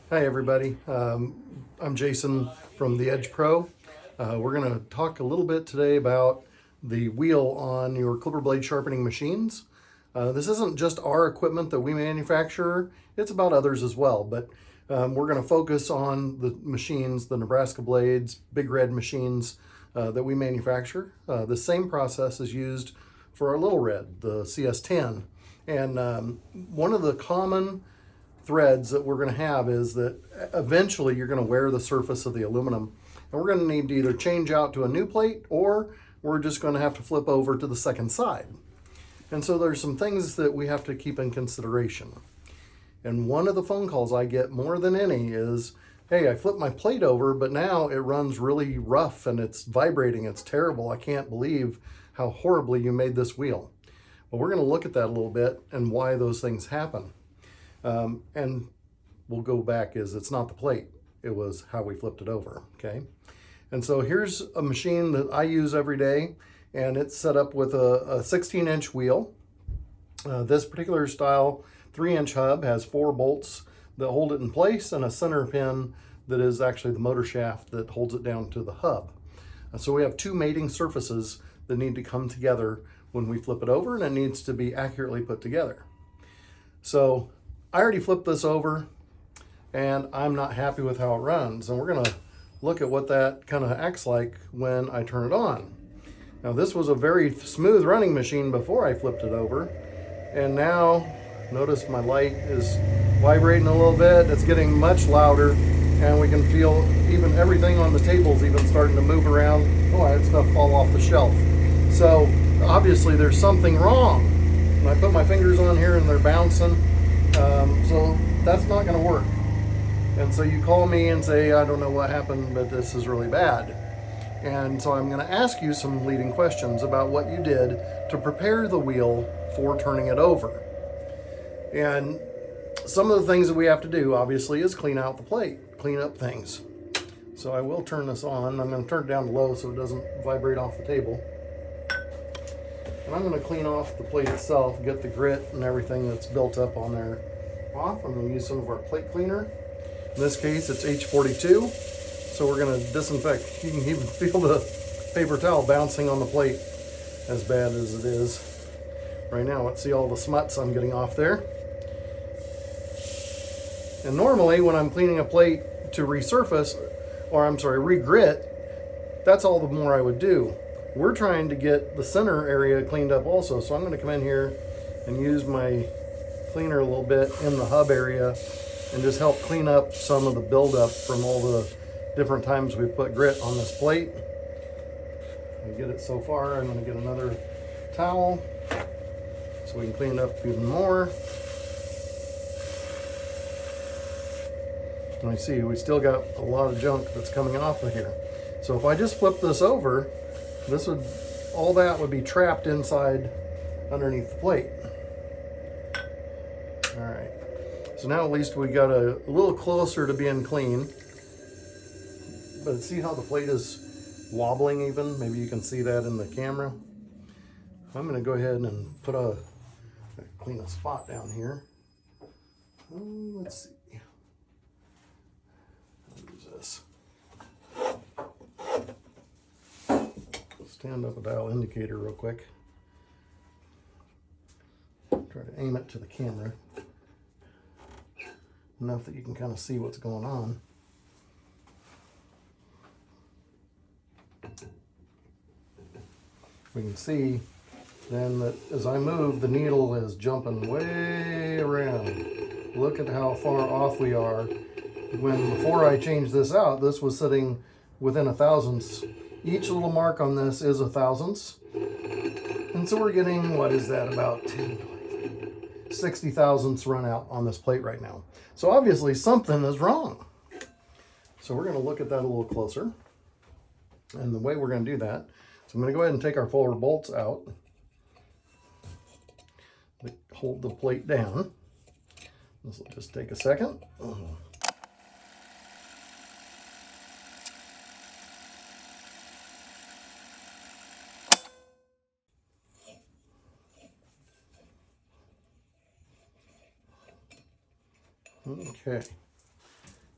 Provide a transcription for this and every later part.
Hi everybody, I'm Jason from the Edge Pro. We're going to talk a little bit today about the wheel on your clipper blade sharpening machines. This isn't just our equipment that we manufacture, it's about others as well, but we're going to focus on the machines, the Nebraska blades, big red machines that we manufacture. The same process is used for our little red, the CS10. And one of the common threads that we're going to have is that eventually you're going to wear the surface of the aluminum, and we're going to need to either change out to a new plate, or we're just going to have to flip over to the second side. And so there's some things that we have to keep in consideration. And one of the phone calls I get more than any is, hey, I flipped my plate over, but now it runs really rough and it's vibrating. It's terrible. I can't believe how horribly you made this wheel. Well, we're going to look at that a little bit and why those things happen. And we'll go back is it's not the plate, it was how we flipped it over, okay? And so here's a machine that I use every day, and it's set up with a 16-inch wheel. This particular style 3-inch hub has 4 bolts that hold it in place and a center pin that is actually the motor shaft that holds it down to the hub. So we have 2 mating surfaces that need to come together when we flip it over, and it needs to be accurately put together. So I already flipped this over and I'm not happy with how it runs, and we're going to look at what that kind of acts like when I turn it on. Now, this was a very smooth running machine before I flipped it over, and now notice my light is vibrating a little bit. It's getting much louder, and we can feel even everything on the tables even starting to move around. Oh, I had stuff fall off the shelf. So obviously there's something wrong. And I put my fingers on here and they're bouncing. So that's not going to work. And so you call me and say, I don't know what happened, but this is really bad. And so I'm going to ask you some leading questions about what you did to prepare the wheel for turning it over. And some of the things that we have to do, obviously, is clean out the plate, clean up things. So I will turn this on. I'm going to turn it down to low so it doesn't vibrate off the table. And I'm going to clean off the plate itself, get the grit and everything that's built up on there off. I'm going to use some of our plate cleaner. In this case, it's H42. So we're going to disinfect. You can even feel the paper towel bouncing on the plate, as bad as it is right now. Let's see all the smuts I'm getting off there. And normally when I'm cleaning a plate to resurface, or I'm sorry, re-grit, that's all the more I would do. We're trying to get the center area cleaned up also, so I'm going to come in here and use my cleaner a little bit in the hub area and just help clean up some of the buildup from all the different times we put grit on this plate. I get it so far. I'm going to get another towel so we can clean it up even more. And I see we still got a lot of junk that's coming off of here. So if I just flip this over, all that would be trapped inside underneath the plate. All right, so now at least we got a little closer to being clean. But see how the plate is wobbling even? Maybe you can see that in the camera. I'm gonna go ahead and clean a spot down here. Let's see. I'll use this. Stand up a dial indicator real quick. Try to aim it to the camera enough that you can kind of see what's going on. We can see then that as I move, the needle is jumping way around. Look at how far off we are. When before I changed this out, this was sitting within a thousandths. Each little mark on this is a thousandths. And so we're getting, what is that, about 60 thousandths run out on this plate right now. So obviously something is wrong. So we're going to look at that a little closer. And the way we're going to do that, so I'm going to go ahead and take our forward bolts out. Hold the plate down. This will just take a second. Okay.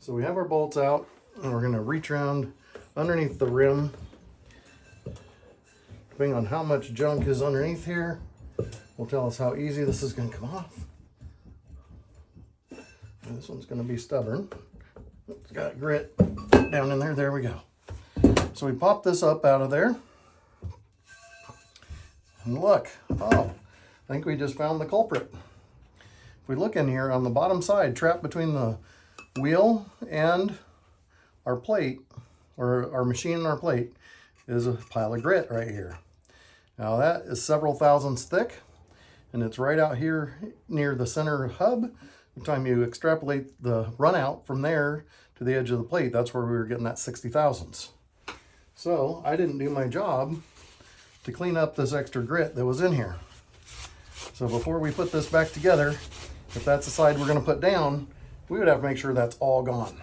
So we have our bolts out, and we're gonna reach around underneath the rim. Depending on how much junk is underneath here, will tell us how easy this is gonna come off. And this one's gonna be stubborn. It's got grit down in there, there we go. So we pop this up out of there. And look, oh, I think we just found the culprit. If we look in here on the bottom side, trapped between the wheel and our plate, or our machine and our plate, is a pile of grit right here. Now that is several thousandths thick, and it's right out here near the center hub. By the time you extrapolate the run out from there to the edge of the plate, that's where we were getting that 60 thousandths. So I didn't do my job to clean up this extra grit that was in here. So before we put this back together, if that's the side we're gonna put down, we would have to make sure that's all gone.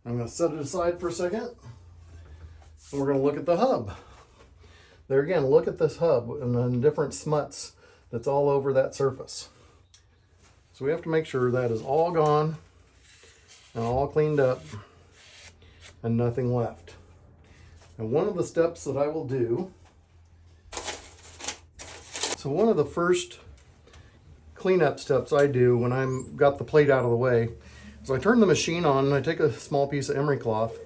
I'm gonna set it aside for a second, and we're gonna look at the hub. There again, look at this hub and the different smuts that's all over that surface. So we have to make sure that is all gone and all cleaned up and nothing left. And one of the steps that I will do, so one of the first cleanup steps I do when I've got the plate out of the way, is I turn the machine on and I take a small piece of emery cloth,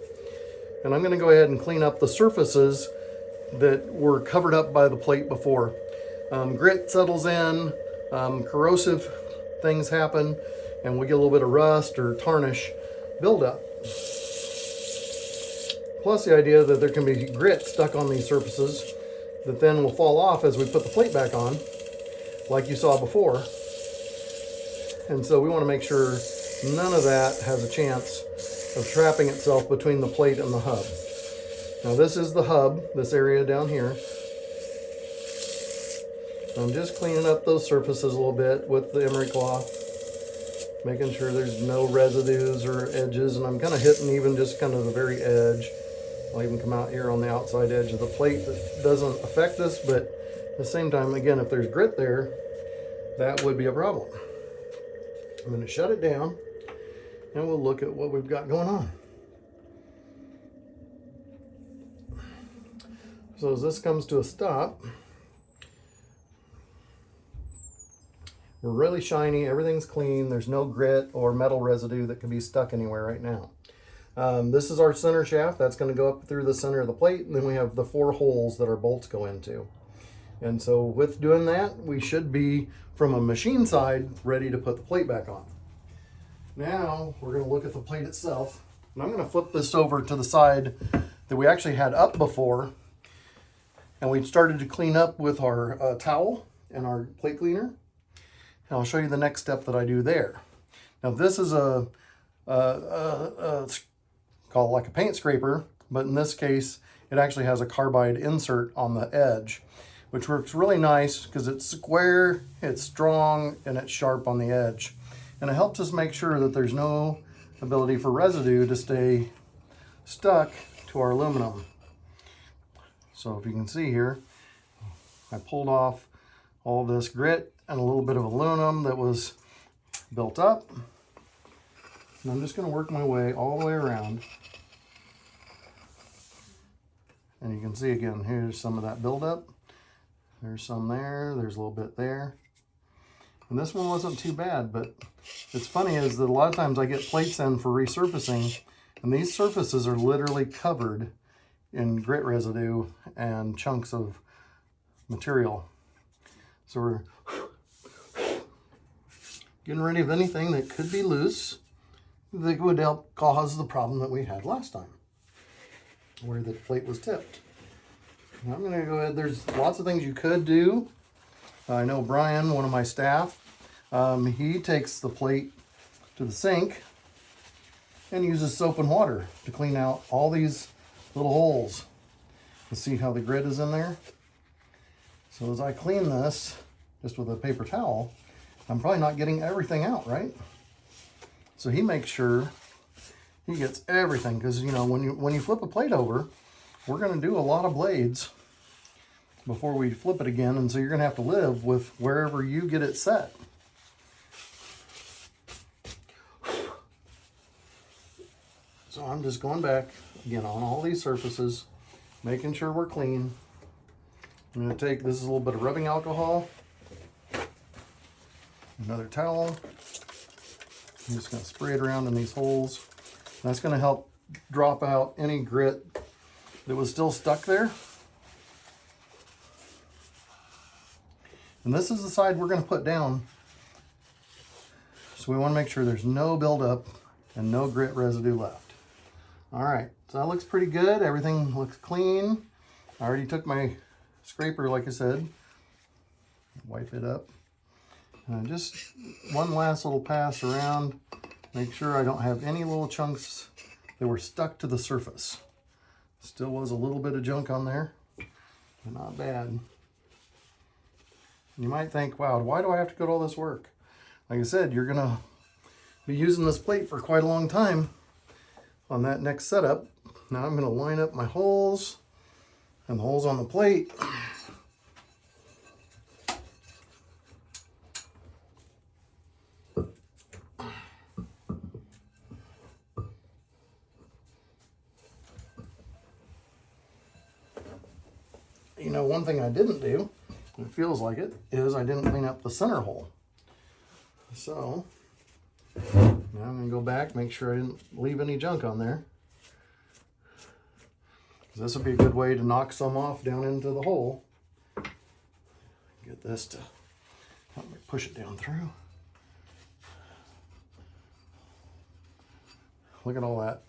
and I'm gonna go ahead and clean up the surfaces that were covered up by the plate before. Grit settles in, corrosive things happen, and we get a little bit of rust or tarnish buildup. Plus the idea that there can be grit stuck on these surfaces that then will fall off as we put the plate back on, like you saw before. And so we want to make sure none of that has a chance of trapping itself between the plate and the hub. Now this is the hub, this area down here. I'm just cleaning up those surfaces a little bit with the emery cloth, making sure there's no residues or edges, and I'm kind of hitting even just kind of the very edge. I'll even come out here on the outside edge of the plate that doesn't affect this, but at the same time, again, if there's grit there, that would be a problem. I'm going to shut it down, and we'll look at what we've got going on. So as this comes to a stop, we're really shiny, everything's clean, there's no grit or metal residue that could be stuck anywhere right now. This is our center shaft, that's going to go up through the center of the plate, and then we have the 4 holes that our bolts go into. And so with doing that, we should be, from a machine side, ready to put the plate back on. Now we're going to look at the plate itself, and I'm going to flip this over to the side that we actually had up before, and we started to clean up with our towel and our plate cleaner. And I'll show you the next step that I do there. Now this is called like a paint scraper, but in this case, it actually has a carbide insert on the edge, which works really nice because it's square, it's strong, and it's sharp on the edge. And it helps us make sure that there's no ability for residue to stay stuck to our aluminum. So if you can see here, I pulled off all this grit and a little bit of aluminum that was built up. And I'm just going to work my way all the way around. And you can see again, here's some of that buildup. There's some there, there's a little bit there. And this one wasn't too bad, but it's funny is that a lot of times I get plates in for resurfacing, and these surfaces are literally covered in grit residue and chunks of material. So we're getting rid of anything that could be loose that would help cause the problem that we had last time, where the plate was tipped. Now I'm going to go ahead, there's lots of things you could do. I know Brian, one of my staff, he takes the plate to the sink and uses soap and water to clean out all these little holes. You see how the grit is in there? So as I clean this, just with a paper towel, I'm probably not getting everything out, right? So he makes sure he gets everything, because you know, when you flip a plate over, we're going to do a lot of blades before we flip it again, and so you're going to have to live with wherever you get it set. So I'm just going back again on all these surfaces, making sure we're clean. I'm going to take, this is a little bit of rubbing alcohol, another towel. I'm just going to spray it around in these holes. That's going to help drop out any grit that was still stuck there. And this is the side we're going to put down. So we want to make sure there's no buildup and no grit residue left. All right, so that looks pretty good. Everything looks clean. I already took my scraper, like I said, wipe it up. And just one last little pass around. Make sure I don't have any little chunks that were stuck to the surface. Still was a little bit of junk on there, but not bad. You might think, wow, why do I have to go to all this work? Like I said, you're gonna be using this plate for quite a long time on that next setup. Now I'm gonna line up my holes and the holes on the plate. You know, one thing I didn't do, it feels like it, is I didn't clean up the center hole. So now I'm going to go back, make sure I didn't leave any junk on there. This would be a good way to knock some off down into the hole. Get this to help me push it down through. Look at all that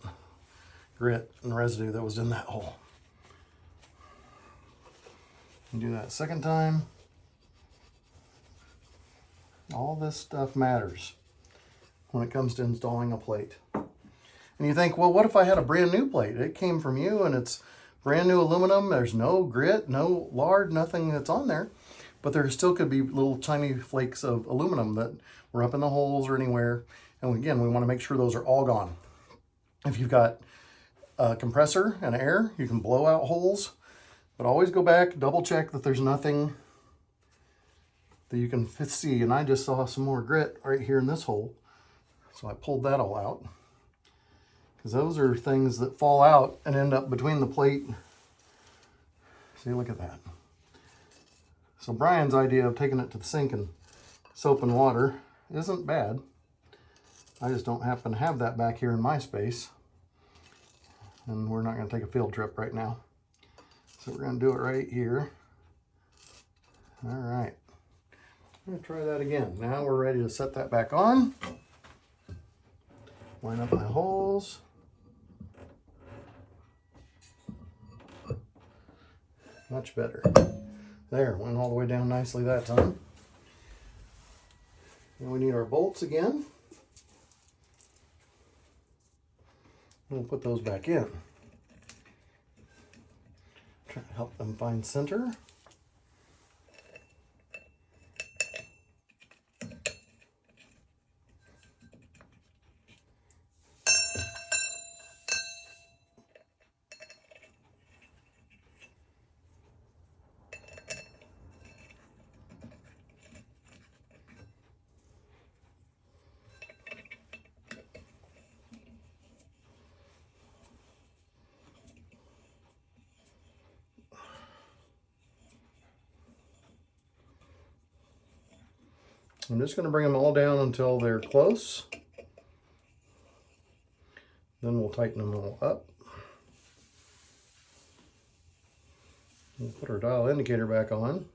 grit and residue that was in that hole. You do that second time. All this stuff matters when it comes to installing a plate. And you think, well, what if I had a brand new plate? It came from you and it's brand new aluminum. There's no grit, no lard, nothing that's on there. But there still could be little tiny flakes of aluminum that were up in the holes or anywhere. And again, we want to make sure those are all gone. If you've got a compressor and air, you can blow out holes. But always go back, double check that there's nothing that you can see. And I just saw some more grit right here in this hole. So I pulled that all out. Because those are things that fall out and end up between the plate. See, look at that. So Brian's idea of taking it to the sink and soap and water isn't bad. I just don't happen to have that back here in my space. And we're not going to take a field trip right now. So we're going to do it right here. All right. I'm going to try that again. Now we're ready to set that back on. Line up my holes. Much better. There, went all the way down nicely that time. Then we need our bolts again. We'll put those back in. Try to help them find center. I'm just going to bring them all down until they're close. Then we'll tighten them all up. We'll put our dial indicator back on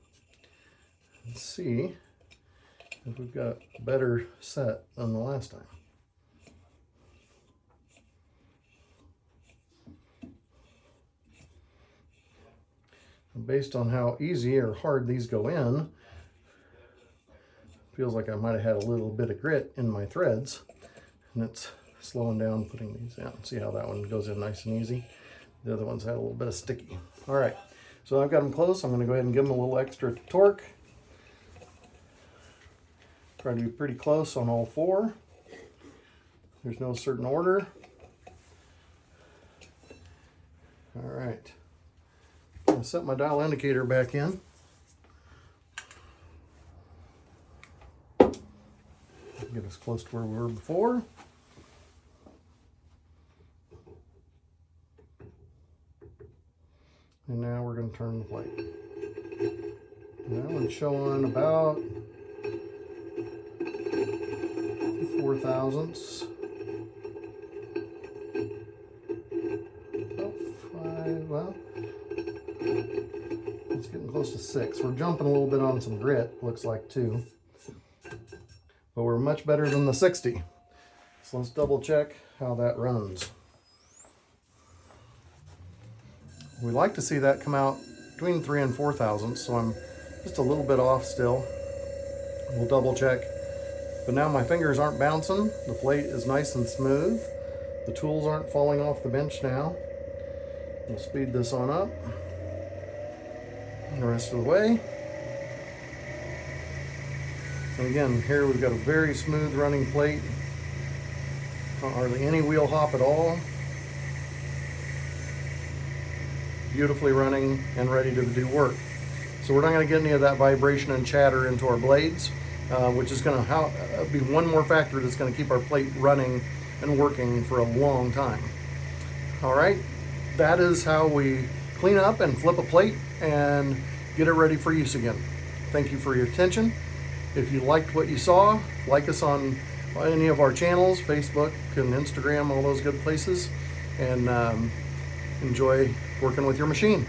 and see if we've got a better set than the last time. And based on how easy or hard these go in, feels like I might have had a little bit of grit in my threads, and it's slowing down putting these in. See how that one goes in nice and easy? The other ones had a little bit of sticky. All right, so I've got them close. I'm going to go ahead and give them a little extra torque. Try to be pretty close on all four. There's no certain order. All right, I'm going to set my dial indicator back in. Get us close to where we were before. And now we're going to turn the plate. That one's showing about 4 thousandths. About 5, well, it's getting close to 6. We're jumping a little bit on some grit, looks like, too. But we're much better than the 60. So let's double check how that runs. We like to see that come out between 3 and 4 thousandths, so I'm just a little bit off still. We'll double check. But now my fingers aren't bouncing. The plate is nice and smooth. The tools aren't falling off the bench now. We'll speed this on up. And the rest of the way. And again, here we've got a very smooth running plate. Not hardly any wheel hop at all. Beautifully running and ready to do work. So we're not going to get any of that vibration and chatter into our blades, which is going to be one more factor that's going to keep our plate running and working for a long time. All right, that is how we clean up and flip a plate and get it ready for use again. Thank you for your attention. If you liked what you saw, like us on any of our channels, Facebook and Instagram, all those good places, and enjoy working with your machine.